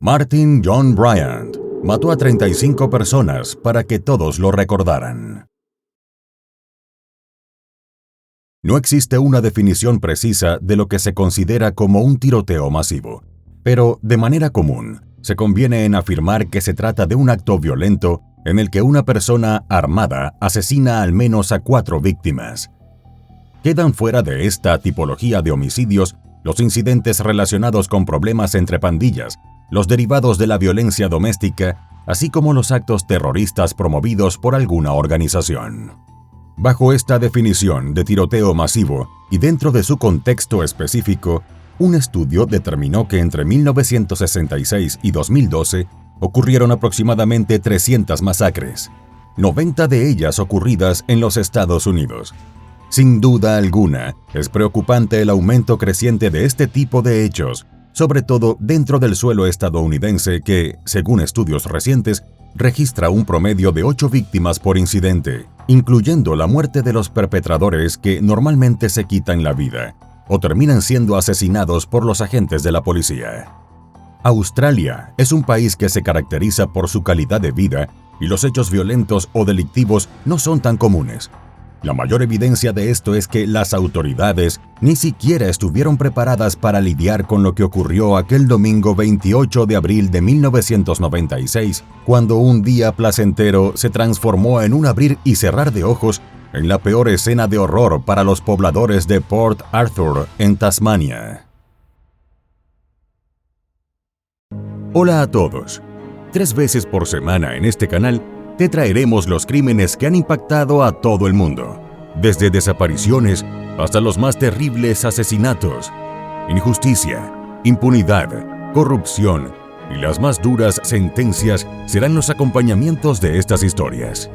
Martin John Bryant mató a 35 personas para que todos lo recordaran. No existe una definición precisa de lo que se considera como un tiroteo masivo, pero de manera común se conviene en afirmar que se trata de un acto violento en el que una persona armada asesina al menos a 4 víctimas. Quedan fuera de esta tipología de homicidios los incidentes relacionados con problemas entre pandillas, los derivados de la violencia doméstica, así como los actos terroristas promovidos por alguna organización. Bajo esta definición de tiroteo masivo y dentro de su contexto específico, un estudio determinó que entre 1966 y 2012 ocurrieron aproximadamente 300 masacres, 90 de ellas ocurridas en los Estados Unidos. Sin duda alguna, es preocupante el aumento creciente de este tipo de hechos, sobre todo dentro del suelo estadounidense que, según estudios recientes, registra un promedio de 8 víctimas por incidente, incluyendo la muerte de los perpetradores que normalmente se quitan la vida o terminan siendo asesinados por los agentes de la policía. Australia es un país que se caracteriza por su calidad de vida y los hechos violentos o delictivos no son tan comunes. La mayor evidencia de esto es que las autoridades ni siquiera estuvieron preparadas para lidiar con lo que ocurrió aquel domingo 28 de abril de 1996, cuando un día placentero se transformó en un abrir y cerrar de ojos en la peor escena de horror para los pobladores de Port Arthur, en Tasmania. Hola a todos. 3 veces por semana en este canal te traeremos los crímenes que han impactado a todo el mundo, desde desapariciones hasta los más terribles asesinatos. Injusticia, impunidad, corrupción y las más duras sentencias serán los acompañamientos de estas historias.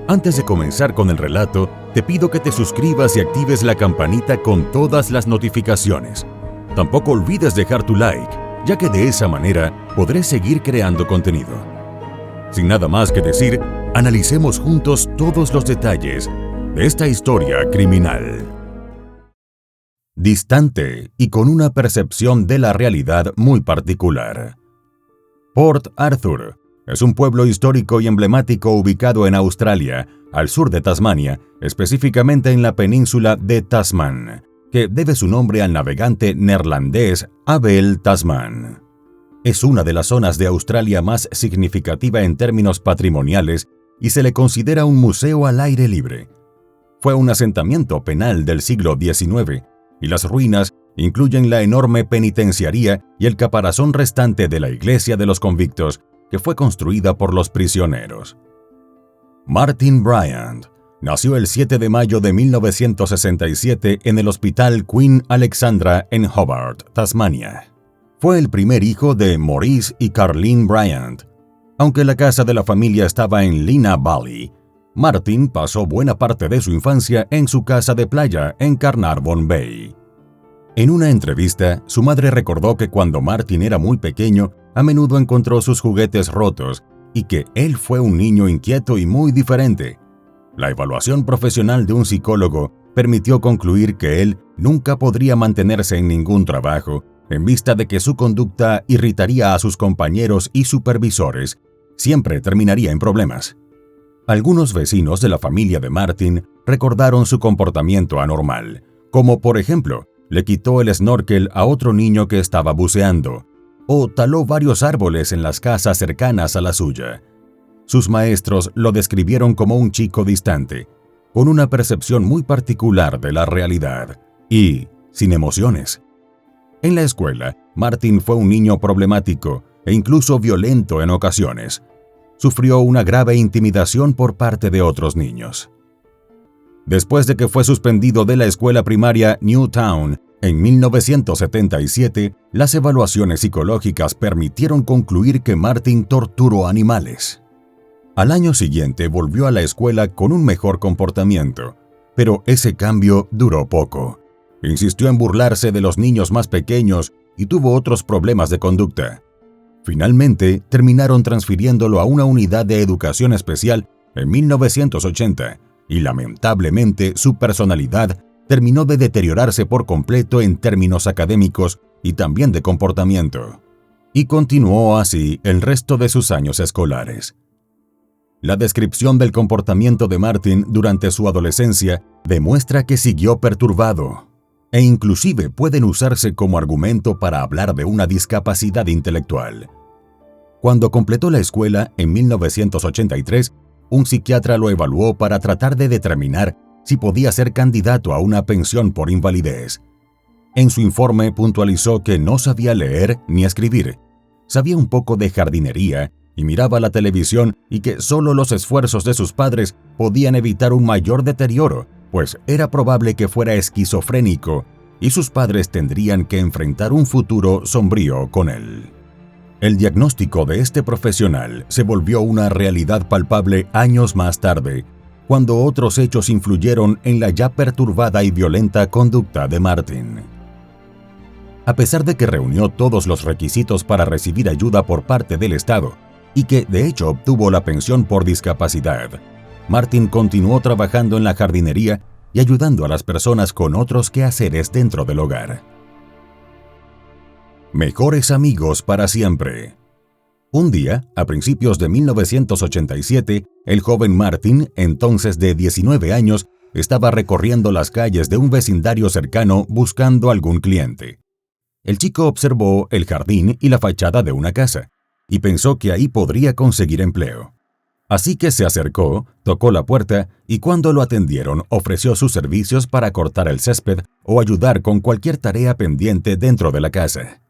Antes de comenzar con el relato, te pido que te suscribas y actives la campanita con todas las notificaciones. Tampoco olvides dejar tu like, ya que de esa manera podré seguir creando contenido. Sin nada más que decir, analicemos juntos todos los detalles de esta historia criminal. Distante y con una percepción de la realidad muy particular. Port Arthur es un pueblo histórico y emblemático ubicado en Australia, al sur de Tasmania, específicamente en la península de Tasman, que debe su nombre al navegante neerlandés Abel Tasman. Es una de las zonas de Australia más significativa en términos patrimoniales y se le considera un museo al aire libre. Fue un asentamiento penal del siglo XIX y las ruinas incluyen la enorme penitenciaría y el caparazón restante de la iglesia de los convictos que fue construida por los prisioneros. Martin Bryant nació el 7 de mayo de 1967 en el Hospital Queen Alexandra en Hobart, Tasmania. Fue el primer hijo de Maurice y Carleen Bryant. Aunque la casa de la familia estaba en Lena Valley, Martin pasó buena parte de su infancia en su casa de playa en Carnarvon Bay. En una entrevista, su madre recordó que cuando Martin era muy pequeño, a menudo encontró sus juguetes rotos y que él fue un niño inquieto y muy diferente. La evaluación profesional de un psicólogo permitió concluir que él nunca podría mantenerse en ningún trabajo en vista de que su conducta irritaría a sus compañeros y supervisores, siempre terminaría en problemas. Algunos vecinos de la familia de Martin recordaron su comportamiento anormal, como por ejemplo, le quitó el snorkel a otro niño que estaba buceando, o taló varios árboles en las casas cercanas a la suya. Sus maestros lo describieron como un chico distante, con una percepción muy particular de la realidad y sin emociones. En la escuela, Martin fue un niño problemático e incluso violento en ocasiones. Sufrió una grave intimidación por parte de otros niños. Después de que fue suspendido de la escuela primaria Newtown en 1977, las evaluaciones psicológicas permitieron concluir que Martin torturó animales. Al año siguiente volvió a la escuela con un mejor comportamiento, pero ese cambio duró poco. Insistió en burlarse de los niños más pequeños y tuvo otros problemas de conducta. Finalmente, terminaron transfiriéndolo a una unidad de educación especial en 1980 y lamentablemente su personalidad terminó de deteriorarse por completo en términos académicos y también de comportamiento. y continuó así el resto de sus años escolares. La descripción del comportamiento de Martin durante su adolescencia demuestra que siguió perturbado, e inclusive pueden usarse como argumento para hablar de una discapacidad intelectual. Cuando completó la escuela en 1983, un psiquiatra lo evaluó para tratar de determinar si podía ser candidato a una pensión por invalidez. En su informe puntualizó que no sabía leer ni escribir, sabía un poco de jardinería y miraba la televisión, y que solo los esfuerzos de sus padres podían evitar un mayor deterioro, pues era probable que fuera esquizofrénico y sus padres tendrían que enfrentar un futuro sombrío con él. El diagnóstico de este profesional se volvió una realidad palpable años más tarde, cuando otros hechos influyeron en la ya perturbada y violenta conducta de Martin. A pesar de que reunió todos los requisitos para recibir ayuda por parte del Estado, y que de hecho obtuvo la pensión por discapacidad, Martin continuó trabajando en la jardinería y ayudando a las personas con otros quehaceres dentro del hogar. Mejores amigos para siempre. Un día, a principios de 1987, el joven Martin, entonces de 19 años, estaba recorriendo las calles de un vecindario cercano buscando algún cliente. El chico observó el jardín y la fachada de una casa, y pensó que ahí podría conseguir empleo. Así que se acercó, tocó la puerta y cuando lo atendieron ofreció sus servicios para cortar el césped o ayudar con cualquier tarea pendiente dentro de la casa.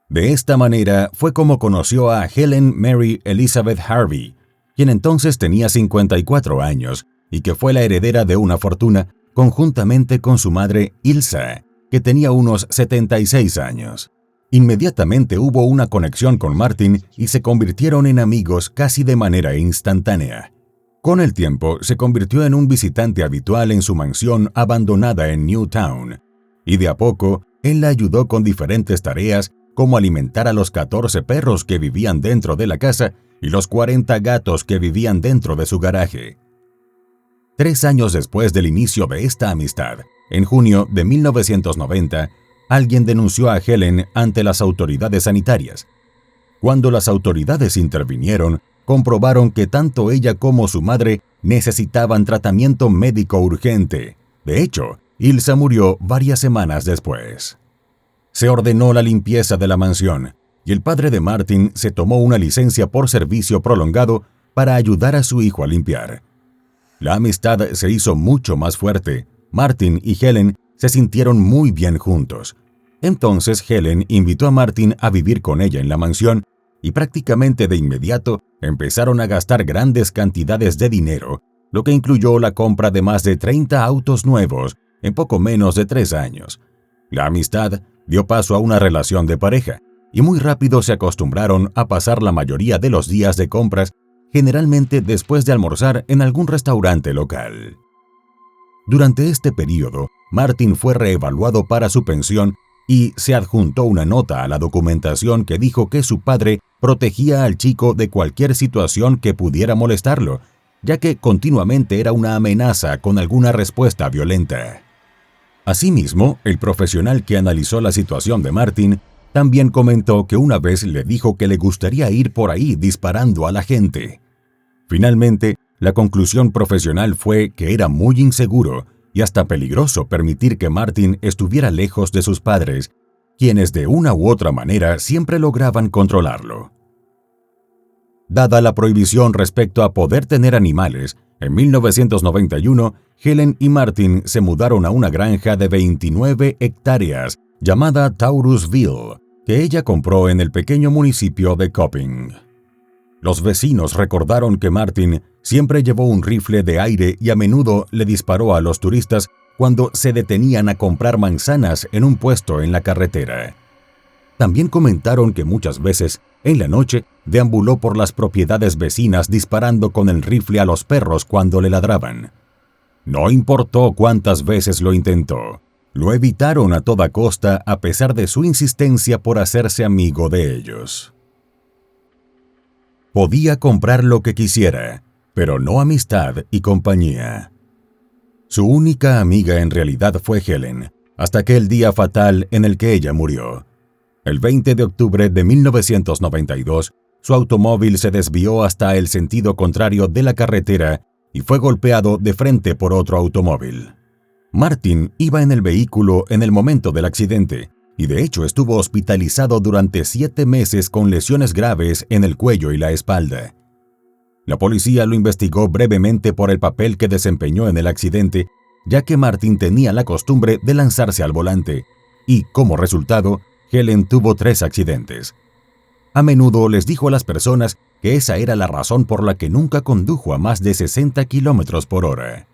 De esta manera fue como conoció a Helen Mary Elizabeth Harvey, quien entonces tenía 54 años y que fue la heredera de una fortuna conjuntamente con su madre Ilsa, que tenía unos 76 años. Inmediatamente hubo una conexión con Martin y se convirtieron en amigos casi de manera instantánea. Con el tiempo se convirtió en un visitante habitual en su mansión abandonada en Newtown, y de a poco él la ayudó con diferentes tareas como alimentar a los 14 perros que vivían dentro de la casa y los 40 gatos que vivían dentro de su garaje. 3 años después del inicio de esta amistad, en junio de 1990, alguien denunció a Helen ante las autoridades sanitarias. Cuando las autoridades intervinieron, comprobaron que tanto ella como su madre necesitaban tratamiento médico urgente. De hecho, Ilsa murió varias semanas después. Se ordenó la limpieza de la mansión, y el padre de Martin se tomó una licencia por servicio prolongado para ayudar a su hijo a limpiar. La amistad se hizo mucho más fuerte. Martin y Helen se sintieron muy bien juntos. Entonces Helen invitó a Martin a vivir con ella en la mansión y prácticamente de inmediato empezaron a gastar grandes cantidades de dinero, lo que incluyó la compra de más de 30 autos nuevos en poco menos de 3 años. La amistad dio paso a una relación de pareja y muy rápido se acostumbraron a pasar la mayoría de los días de compras, generalmente después de almorzar en algún restaurante local. Durante este periodo, Martin fue reevaluado para su pensión y se adjuntó una nota a la documentación que dijo que su padre protegía al chico de cualquier situación que pudiera molestarlo, ya que continuamente era una amenaza con alguna respuesta violenta. Asimismo, el profesional que analizó la situación de Martin también comentó que una vez le dijo que le gustaría ir por ahí disparando a la gente. Finalmente, la conclusión profesional fue que era muy inseguro y hasta peligroso permitir que Martin estuviera lejos de sus padres, quienes de una u otra manera siempre lograban controlarlo. Dada la prohibición respecto a poder tener animales, en 1991, Helen y Martin se mudaron a una granja de 29 hectáreas llamada Taurusville, que ella compró en el pequeño municipio de Copping. Los vecinos recordaron que Martin siempre llevó un rifle de aire y a menudo le disparó a los turistas cuando se detenían a comprar manzanas en un puesto en la carretera. También comentaron que muchas veces, en la noche, deambuló por las propiedades vecinas disparando con el rifle a los perros cuando le ladraban. No importó cuántas veces lo intentó, lo evitaron a toda costa a pesar de su insistencia por hacerse amigo de ellos. Podía comprar lo que quisiera, pero no amistad y compañía. Su única amiga en realidad fue Helen, hasta aquel día fatal en el que ella murió. El 20 de octubre de 1992, su automóvil se desvió hasta el sentido contrario de la carretera y fue golpeado de frente por otro automóvil. Martin iba en el vehículo en el momento del accidente y de hecho estuvo hospitalizado durante 7 meses con lesiones graves en el cuello y la espalda. La policía lo investigó brevemente por el papel que desempeñó en el accidente, ya que Martin tenía la costumbre de lanzarse al volante y, como resultado, Helen tuvo 3 accidentes. A menudo les dijo a las personas que esa era la razón por la que nunca condujo a más de 60 kilómetros por hora.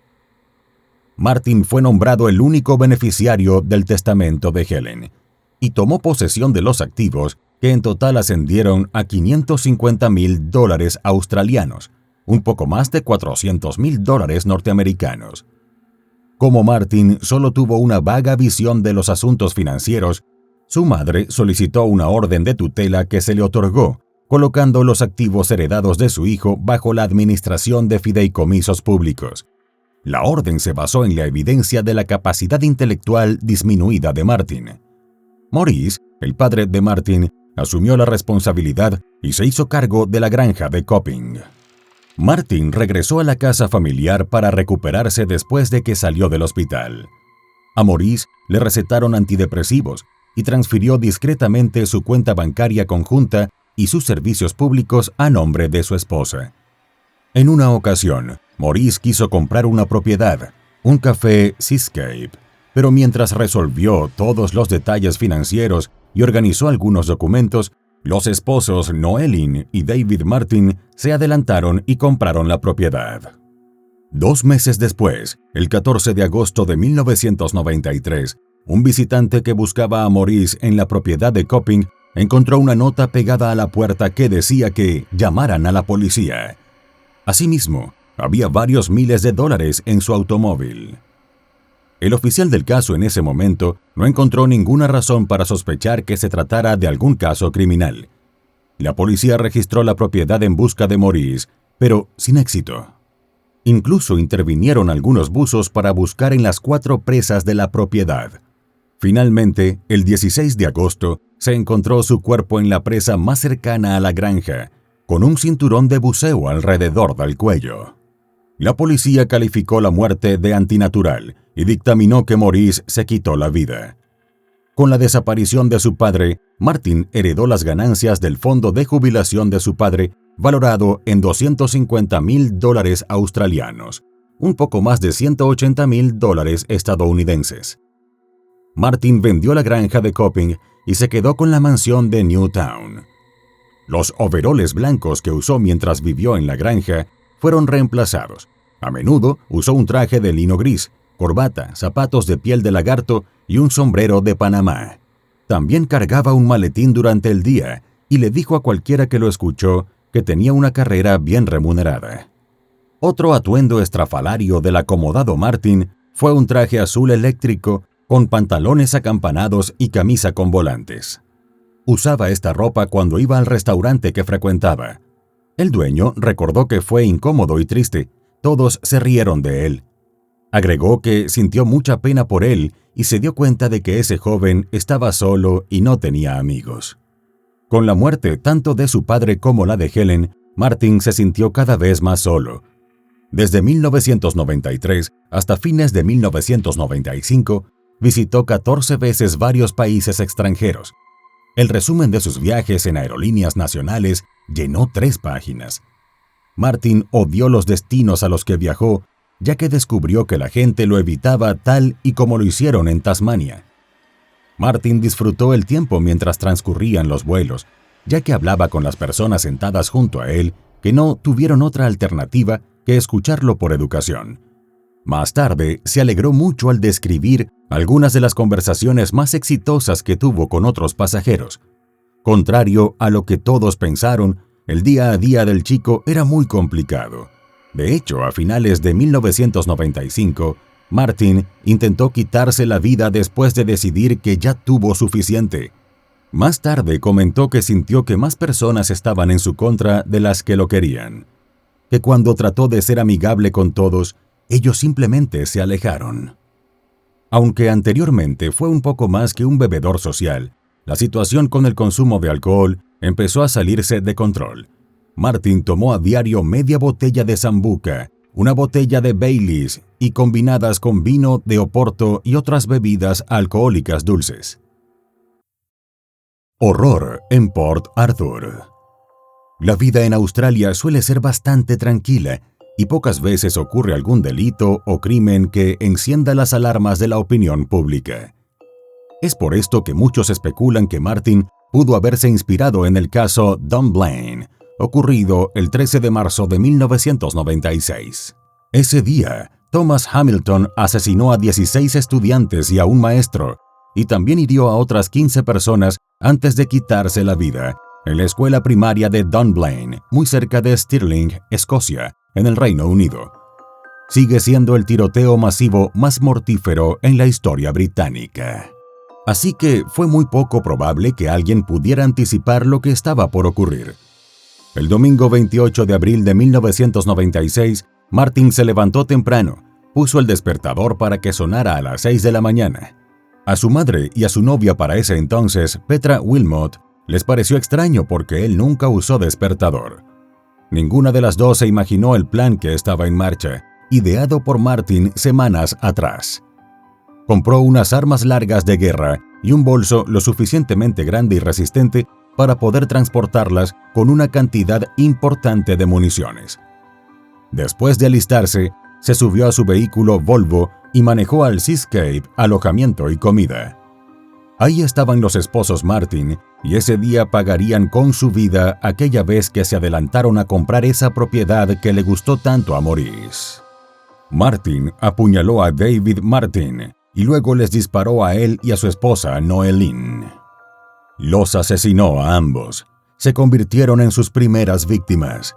Martin fue nombrado el único beneficiario del testamento de Helen y tomó posesión de los activos que en total ascendieron a $550,000 australianos, un poco más de $400,000 norteamericanos. Como Martin solo tuvo una vaga visión de los asuntos financieros, su madre solicitó una orden de tutela que se le otorgó, colocando los activos heredados de su hijo bajo la administración de fideicomisos públicos. La orden se basó en la evidencia de la capacidad intelectual disminuida de Martin. Maurice, el padre de Martin, asumió la responsabilidad y se hizo cargo de la granja de Copping. Martin regresó a la casa familiar para recuperarse después de que salió del hospital. A Maurice le recetaron antidepresivos y transfirió discretamente su cuenta bancaria conjunta y sus servicios públicos a nombre de su esposa. En una ocasión, Maurice quiso comprar una propiedad, un café Seascape, pero mientras resolvió todos los detalles financieros y organizó algunos documentos, los esposos Noelyn y David Martin se adelantaron y compraron la propiedad. 2 meses después, el 14 de agosto de 1993, un visitante que buscaba a Maurice en la propiedad de Copping encontró una nota pegada a la puerta que decía que llamaran a la policía. Asimismo, había varios miles de dólares en su automóvil. El oficial del caso en ese momento no encontró ninguna razón para sospechar que se tratara de algún caso criminal. La policía registró la propiedad en busca de Maurice, pero sin éxito. Incluso intervinieron algunos buzos para buscar en las 4 presas de la propiedad. Finalmente, el 16 de agosto, se encontró su cuerpo en la presa más cercana a la granja, con un cinturón de buceo alrededor del cuello. La policía calificó la muerte de antinatural y dictaminó que Maurice se quitó la vida. Con la desaparición de su padre, Martin heredó las ganancias del fondo de jubilación de su padre, valorado en $250,000 australianos, un poco más de $180,000 estadounidenses. Martin vendió la granja de Copping y se quedó con la mansión de Newtown. Los overoles blancos que usó mientras vivió en la granja fueron reemplazados. A menudo usó un traje de lino gris, corbata, zapatos de piel de lagarto y un sombrero de Panamá. También cargaba un maletín durante el día y le dijo a cualquiera que lo escuchó que tenía una carrera bien remunerada. Otro atuendo estrafalario del acomodado Martin fue un traje azul eléctrico con pantalones acampanados y camisa con volantes. Usaba esta ropa cuando iba al restaurante que frecuentaba. El dueño recordó que fue incómodo y triste. Todos se rieron de él. Agregó que sintió mucha pena por él y se dio cuenta de que ese joven estaba solo y no tenía amigos. Con la muerte tanto de su padre como la de Helen, Martin se sintió cada vez más solo. Desde 1993 hasta fines de 1995, visitó 14 veces varios países extranjeros. El resumen de sus viajes en aerolíneas nacionales llenó 3 páginas. Martin odió los destinos a los que viajó, ya que descubrió que la gente lo evitaba tal y como lo hicieron en Tasmania. Martin disfrutó el tiempo mientras transcurrían los vuelos, ya que hablaba con las personas sentadas junto a él que no tuvieron otra alternativa que escucharlo por educación. Más tarde, se alegró mucho al describir algunas de las conversaciones más exitosas que tuvo con otros pasajeros. Contrario a lo que todos pensaron, el día a día del chico era muy complicado. De hecho, a finales de 1995, Martin intentó quitarse la vida después de decidir que ya tuvo suficiente. Más tarde comentó que sintió que más personas estaban en su contra de las que lo querían, que cuando trató de ser amigable con todos, ellos simplemente se alejaron. Aunque anteriormente fue un poco más que un bebedor social, la situación con el consumo de alcohol empezó a salirse de control. Martin tomó a diario media botella de sambuca, una botella de Baileys y combinadas con vino de Oporto y otras bebidas alcohólicas dulces. Horror en Port Arthur. La vida en Australia suele ser bastante tranquila y pocas veces ocurre algún delito o crimen que encienda las alarmas de la opinión pública. Es por esto que muchos especulan que Martin pudo haberse inspirado en el caso Dunblane, ocurrido el 13 de marzo de 1996. Ese día, Thomas Hamilton asesinó a 16 estudiantes y a un maestro, y también hirió a otras 15 personas antes de quitarse la vida, en la escuela primaria de Dunblane, muy cerca de Stirling, Escocia, en el Reino Unido. Sigue siendo el tiroteo masivo más mortífero en la historia británica. Así que fue muy poco probable que alguien pudiera anticipar lo que estaba por ocurrir. El domingo 28 de abril de 1996, Martin se levantó temprano, puso el despertador para que sonara a las 6 de la mañana. A su madre y a su novia para ese entonces, Petra Wilmot, les pareció extraño porque él nunca usó despertador. Ninguna de las dos se imaginó el plan que estaba en marcha, ideado por Martin semanas atrás. Compró unas armas largas de guerra y un bolso lo suficientemente grande y resistente para poder transportarlas con una cantidad importante de municiones. Después de alistarse, se subió a su vehículo Volvo y manejó al Seascape, alojamiento y comida. Ahí estaban los esposos Martin, y ese día pagarían con su vida aquella vez que se adelantaron a comprar esa propiedad que le gustó tanto a Maurice. Martin apuñaló a David Martin y luego les disparó a él y a su esposa Noeline. Los asesinó a ambos. Se convirtieron en sus primeras víctimas.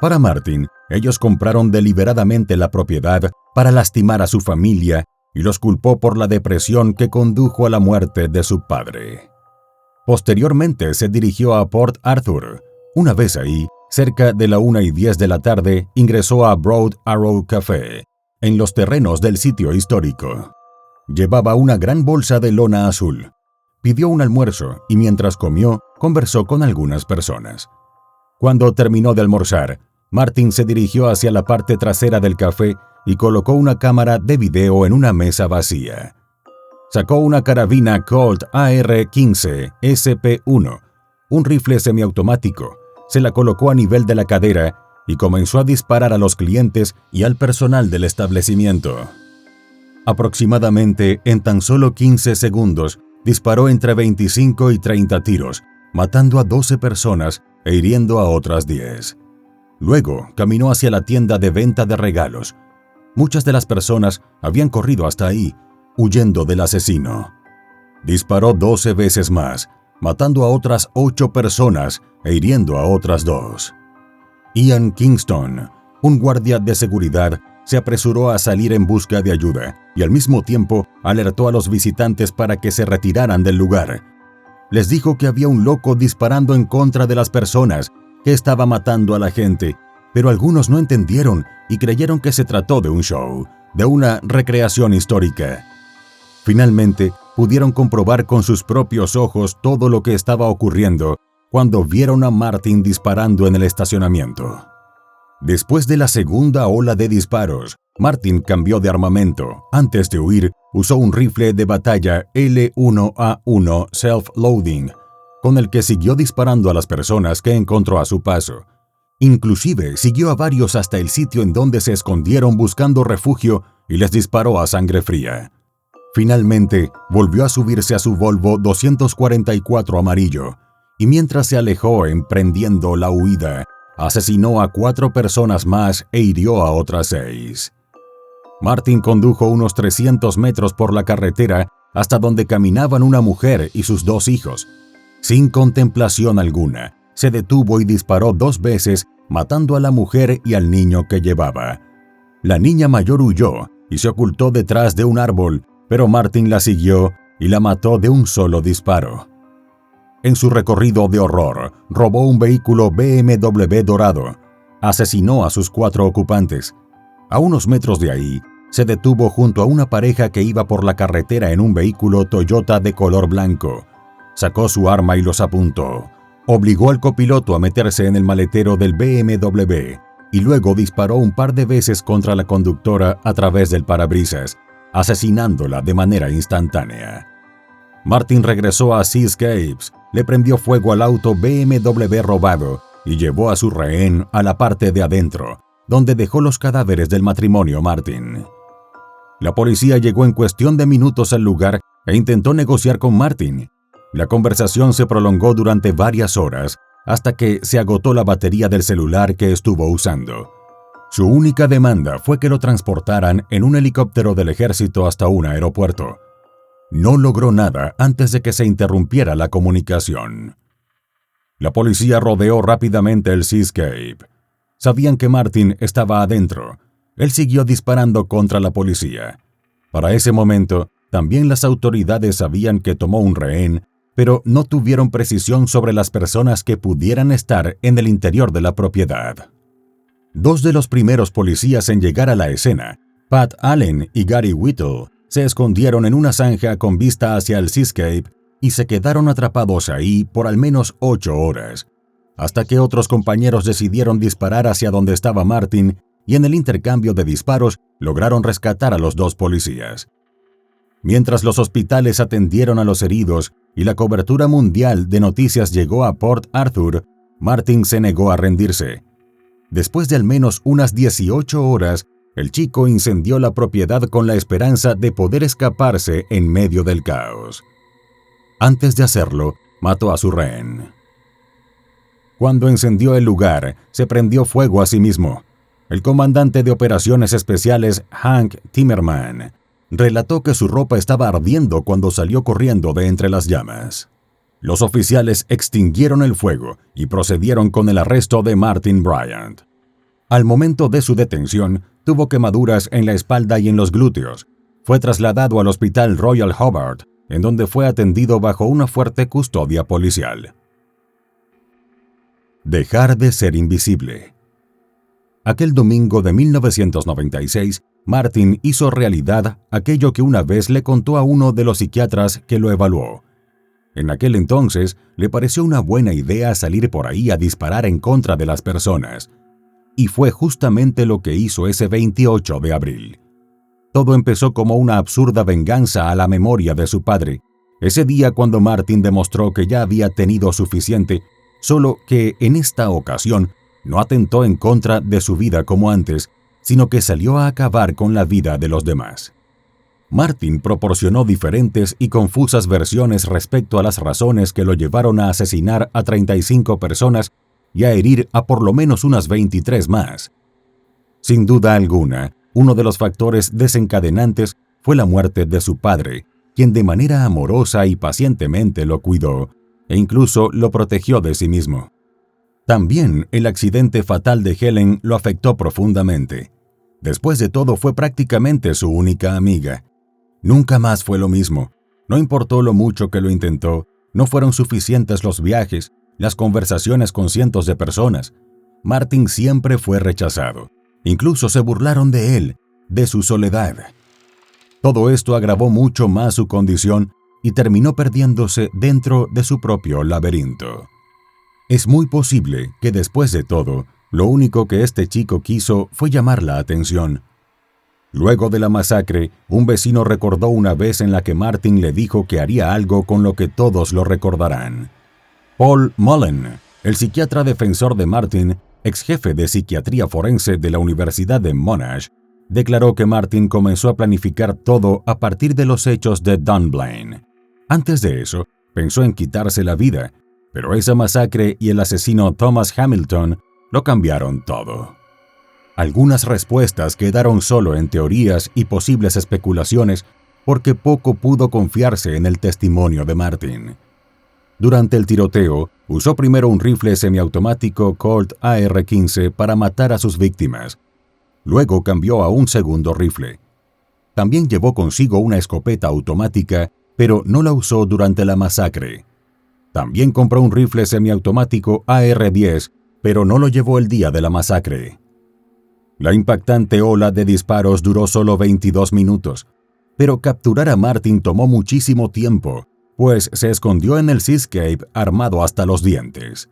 Para Martin, ellos compraron deliberadamente la propiedad para lastimar a su familia y los culpó por la depresión que condujo a la muerte de su padre. Posteriormente se dirigió a Port Arthur. Una vez ahí, cerca de la 1:10 de la tarde, ingresó a Broad Arrow Café, en los terrenos del sitio histórico. Llevaba una gran bolsa de lona azul. Pidió un almuerzo y mientras comió, conversó con algunas personas. Cuando terminó de almorzar, Martin se dirigió hacia la parte trasera del café y colocó una cámara de video en una mesa vacía. Sacó una carabina Colt AR-15 SP-1, un rifle semiautomático, se la colocó a nivel de la cadera y comenzó a disparar a los clientes y al personal del establecimiento. Aproximadamente en tan solo 15 segundos, disparó entre 25 y 30 tiros, matando a 12 personas e hiriendo a otras 10. Luego caminó hacia la tienda de venta de regalos. Muchas de las personas habían corrido hasta ahí, huyendo del asesino. Disparó 12 veces más, matando a otras 8 personas e hiriendo a otras 2. Ian Kingston, un guardia de seguridad, se apresuró a salir en busca de ayuda y al mismo tiempo alertó a los visitantes para que se retiraran del lugar. Les dijo que había un loco disparando en contra de las personas, que estaba matando a la gente, pero algunos no entendieron y creyeron que se trató de un show, de una recreación histórica. Finalmente, pudieron comprobar con sus propios ojos todo lo que estaba ocurriendo cuando vieron a Martin disparando en el estacionamiento. Después de la segunda ola de disparos, Martin cambió de armamento. Antes de huir, usó un rifle de batalla L1A1 self-loading, con el que siguió disparando a las personas que encontró a su paso. Inclusive siguió a varios hasta el sitio en donde se escondieron buscando refugio y les disparó a sangre fría. Finalmente, volvió a subirse a su Volvo 244 amarillo y mientras se alejó emprendiendo la huida, asesinó a 4 personas más e hirió a otras 6. Martin condujo unos 300 metros por la carretera hasta donde caminaban una mujer y sus 2 hijos. Sin contemplación alguna, se detuvo y disparó 2 veces, matando a la mujer y al niño que llevaba. La niña mayor huyó y se ocultó detrás de un árbol, pero Martin la siguió y la mató de un solo disparo. En su recorrido de horror, robó un vehículo BMW dorado. Asesinó a sus 4 ocupantes. A unos metros de ahí, se detuvo junto a una pareja que iba por la carretera en un vehículo Toyota de color blanco. Sacó su arma y los apuntó. Obligó al copiloto a meterse en el maletero del BMW y luego disparó un par de veces contra la conductora a través del parabrisas, asesinándola de manera instantánea. Martin regresó a Seascapes, le prendió fuego al auto BMW robado y llevó a su rehén a la parte de adentro, donde dejó los cadáveres del matrimonio Martin. La policía llegó en cuestión de minutos al lugar e intentó negociar con Martin. La conversación se prolongó durante varias horas hasta que se agotó la batería del celular que estuvo usando. Su única demanda fue que lo transportaran en un helicóptero del ejército hasta un aeropuerto. No logró nada antes de que se interrumpiera la comunicación. La policía rodeó rápidamente el Seascape. Sabían que Martin estaba adentro. Él siguió disparando contra la policía. Para ese momento, también las autoridades sabían que tomó un rehén, pero no tuvieron precisión sobre las personas que pudieran estar en el interior de la propiedad. Dos de los primeros policías en llegar a la escena, Pat Allen y Gary Whittle, se escondieron en una zanja con vista hacia el Seascape y se quedaron atrapados ahí por al menos 8 horas, hasta que otros compañeros decidieron disparar hacia donde estaba Martin y en el intercambio de disparos lograron rescatar a los dos policías. Mientras los hospitales atendieron a los heridos y la cobertura mundial de noticias llegó a Port Arthur, Martin se negó a rendirse. Después de al menos unas 18 horas, el chico incendió la propiedad con la esperanza de poder escaparse en medio del caos. Antes de hacerlo, mató a su rehén. Cuando encendió el lugar, se prendió fuego a sí mismo. El comandante de operaciones especiales, Hank Timmerman, relató que su ropa estaba ardiendo cuando salió corriendo de entre las llamas. Los oficiales extinguieron el fuego y procedieron con el arresto de Martin Bryant. Al momento de su detención, tuvo quemaduras en la espalda y en los glúteos. Fue trasladado al Hospital Royal Hobart, en donde fue atendido bajo una fuerte custodia policial. Dejar de ser invisible. Aquel domingo de 1996, Martin hizo realidad aquello que una vez le contó a uno de los psiquiatras que lo evaluó. En aquel entonces, le pareció una buena idea salir por ahí a disparar en contra de las personas. Y fue justamente lo que hizo ese 28 de abril. Todo empezó como una absurda venganza a la memoria de su padre, ese día cuando Martin demostró que ya había tenido suficiente, solo que en esta ocasión no atentó en contra de su vida como antes, sino que salió a acabar con la vida de los demás. Martin proporcionó diferentes y confusas versiones respecto a las razones que lo llevaron a asesinar a 35 personas y a herir a por lo menos unas 23 más. Sin duda alguna, uno de los factores desencadenantes fue la muerte de su padre, quien de manera amorosa y pacientemente lo cuidó e incluso lo protegió de sí mismo. También el accidente fatal de Helen lo afectó profundamente. Después de todo, fue prácticamente su única amiga. Nunca más fue lo mismo. No importó lo mucho que lo intentó, no fueron suficientes los viajes, las conversaciones con cientos de personas. Martin siempre fue rechazado. Incluso se burlaron de él, de su soledad. Todo esto agravó mucho más su condición y terminó perdiéndose dentro de su propio laberinto. Es muy posible que después de todo, lo único que este chico quiso fue llamar la atención. Luego de la masacre, un vecino recordó una vez en la que Martin le dijo que haría algo con lo que todos lo recordarán. Paul Mullen, el psiquiatra defensor de Martin, ex jefe de psiquiatría forense de la Universidad de Monash, declaró que Martin comenzó a planificar todo a partir de los hechos de Dunblane. Antes de eso, pensó en quitarse la vida, pero esa masacre y el asesino Thomas Hamilton lo cambiaron todo. Algunas respuestas quedaron solo en teorías y posibles especulaciones porque poco pudo confiarse en el testimonio de Martin. Durante el tiroteo, usó primero un rifle semiautomático Colt AR-15 para matar a sus víctimas. Luego cambió a un segundo rifle. También llevó consigo una escopeta automática, pero no la usó durante la masacre. También compró un rifle semiautomático AR-10, pero no lo llevó el día de la masacre. La impactante ola de disparos duró solo 22 minutos, pero capturar a Martin tomó muchísimo tiempo. pues se escondió en el Seascape armado hasta los dientes.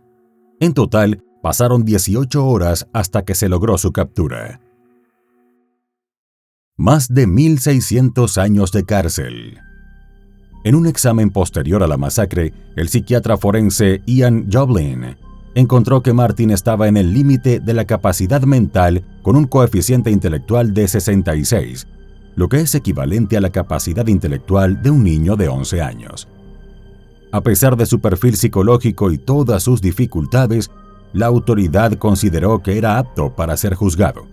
En total, pasaron 18 horas hasta que se logró su captura. Más de 1.600 años de cárcel. En un examen posterior a la masacre, el psiquiatra forense Ian Joblin encontró que Martin estaba en el límite de la capacidad mental con un coeficiente intelectual de 66, lo que es equivalente a la capacidad intelectual de un niño de 11 años. A pesar de su perfil psicológico y todas sus dificultades, la autoridad consideró que era apto para ser juzgado.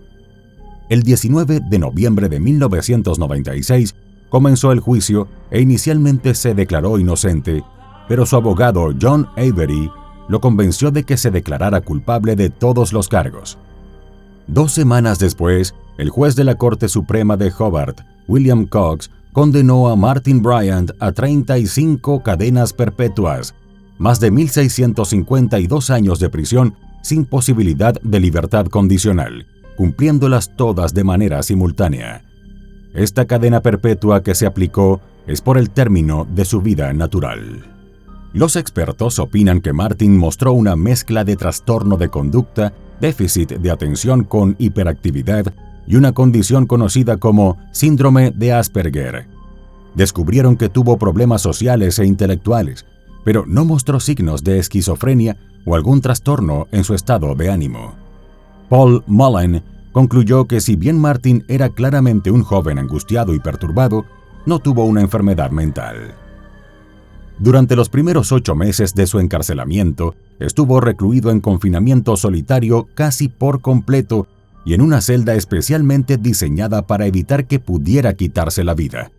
El 19 de noviembre de 1996 comenzó el juicio e inicialmente se declaró inocente, pero su abogado John Avery lo convenció de que se declarara culpable de todos los cargos. 2 semanas después, el juez de la Corte Suprema de Hobart, William Cox, condenó a Martin Bryant a 35 cadenas perpetuas, más de 1.652 años de prisión sin posibilidad de libertad condicional, cumpliéndolas todas de manera simultánea. Esta cadena perpetua que se aplicó es por el término de su vida natural. Los expertos opinan que Martin mostró una mezcla de trastorno de conducta, déficit de atención con hiperactividad y una condición conocida como síndrome de Asperger. Descubrieron que tuvo problemas sociales e intelectuales, pero no mostró signos de esquizofrenia o algún trastorno en su estado de ánimo. Paul Mullen concluyó que si bien Martin era claramente un joven angustiado y perturbado, no tuvo una enfermedad mental. Durante los primeros 8 meses de su encarcelamiento, estuvo recluido en confinamiento solitario casi por completo y en una celda especialmente diseñada para evitar que pudiera quitarse la vida.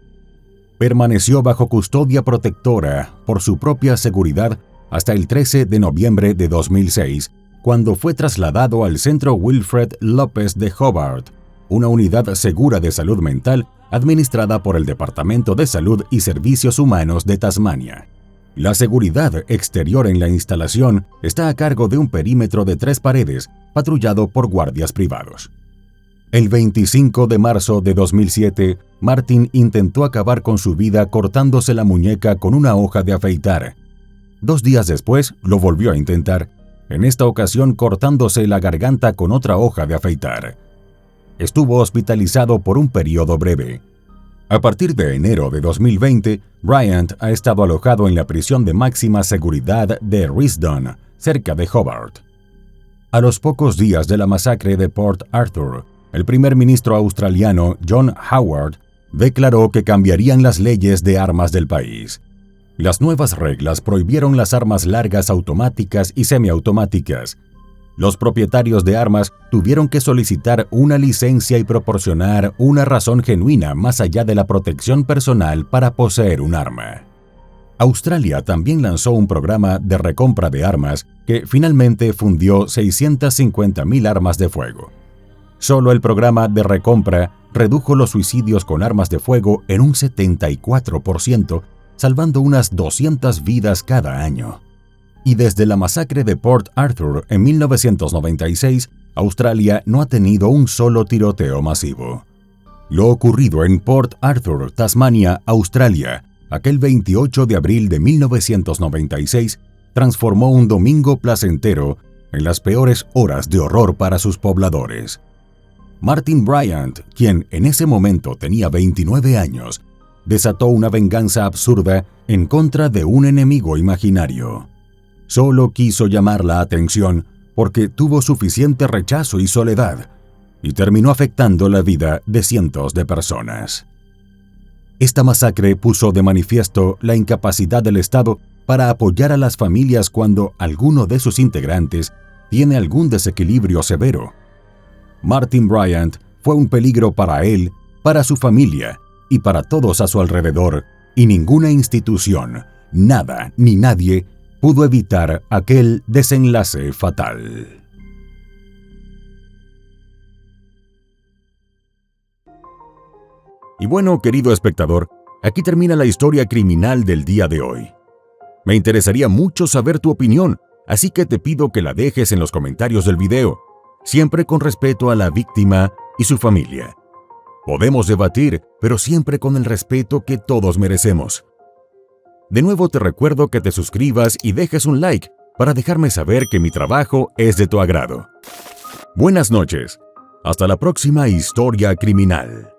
Permaneció bajo custodia protectora por su propia seguridad hasta el 13 de noviembre de 2006, cuando fue trasladado al Centro Wilfred López de Hobart, una unidad segura de salud mental administrada por el Departamento de Salud y Servicios Humanos de Tasmania. La seguridad exterior en la instalación está a cargo de un perímetro de 3 paredes, patrullado por guardias privados. El 25 de marzo de 2007, Martin intentó acabar con su vida cortándose la muñeca con una hoja de afeitar. 2 días después, lo volvió a intentar, en esta ocasión cortándose la garganta con otra hoja de afeitar. Estuvo hospitalizado por un periodo breve. A partir de enero de 2020, Bryant ha estado alojado en la prisión de máxima seguridad de Risdon, cerca de Hobart. A los pocos días de la masacre de Port Arthur, el primer ministro australiano John Howard declaró que cambiarían las leyes de armas del país. Las nuevas reglas prohibieron las armas largas automáticas y semiautomáticas. Los propietarios de armas tuvieron que solicitar una licencia y proporcionar una razón genuina más allá de la protección personal para poseer un arma. Australia también lanzó un programa de recompra de armas que finalmente fundió 650.000 armas de fuego. Solo el programa de recompra redujo los suicidios con armas de fuego en un 74%, salvando unas 200 vidas cada año. Y desde la masacre de Port Arthur en 1996, Australia no ha tenido un solo tiroteo masivo. Lo ocurrido en Port Arthur, Tasmania, Australia, aquel 28 de abril de 1996, transformó un domingo placentero en las peores horas de horror para sus pobladores. Martin Bryant, quien en ese momento tenía 29 años, desató una venganza absurda en contra de un enemigo imaginario. Solo quiso llamar la atención porque tuvo suficiente rechazo y soledad, y terminó afectando la vida de cientos de personas. Esta masacre puso de manifiesto la incapacidad del Estado para apoyar a las familias cuando alguno de sus integrantes tiene algún desequilibrio severo. Martin Bryant fue un peligro para él, para su familia y para todos a su alrededor, y ninguna institución, nada ni nadie pudo evitar aquel desenlace fatal. Y bueno, querido espectador, aquí termina la historia criminal del día de hoy. Me interesaría mucho saber tu opinión, así que te pido que la dejes en los comentarios del video, siempre con respeto a la víctima y su familia. Podemos debatir, pero siempre con el respeto que todos merecemos. De nuevo te recuerdo que te suscribas y dejes un like para dejarme saber que mi trabajo es de tu agrado. Buenas noches. Hasta la próxima historia criminal.